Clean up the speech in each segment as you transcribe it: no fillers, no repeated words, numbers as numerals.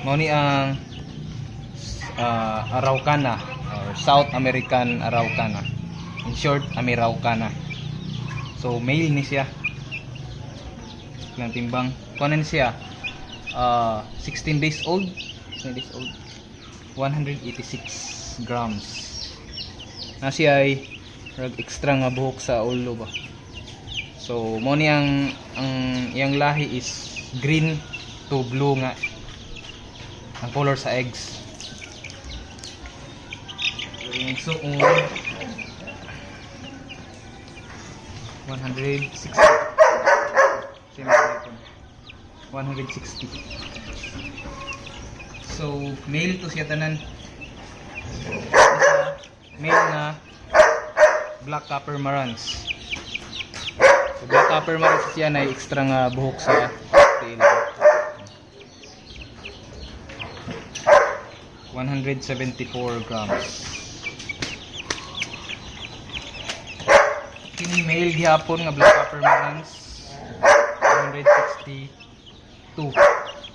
Mao ni ang Araucana or South American Araucana. In short, Americana. So male ni siya. Lang timbang. Kuno ni siya 16 days old. 16 days old. 186 grams. Na siya ay extra nga buhok sa ulo ba. So mo ni ang yang lahi is green to blue nga ang color sa eggs. So 160. 160. So male to siya tanan. Male na black copper marans. So black copper marans siya na extra nga buhok sa tail. 174 grams. Kini male gihapon nga black copper marans 162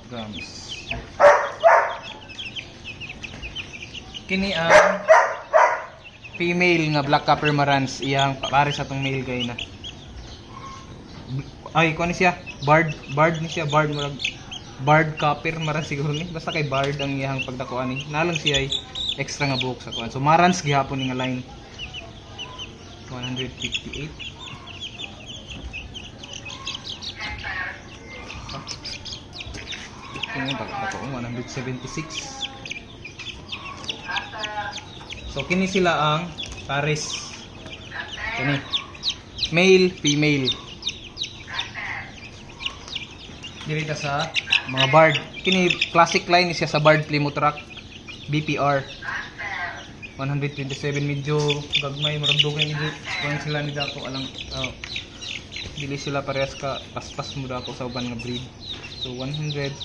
grams. Kini ang female nga black copper marans iyang pare sa tong male gay na. Ay kuno siya barred ni siya, barred copper marans siguro ni, basta kay barred ang iyang pagdakuan ni. Nalang siya ay extra nga buhok sa kuan. So marans gihapon ni nga line 158. Kini pagdako 176. So kini sila ang pares. Kini male, female. Diri ta sa mga barred. Kini classic line siya sa barred Plymouth Rock BPR 127, medyo gagmay murag dugay ni kuan sila ni dako alang dili sila parehas ka paspas mo dako sa uban nga breed. So 145.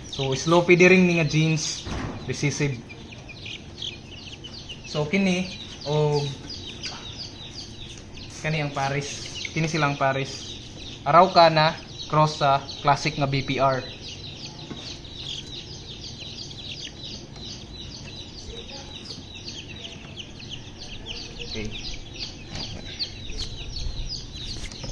So slow feeding ni nga genes, recessive. So kini o kani ang pares. Kini silang pares. Araucana cross sa classic nga BPR.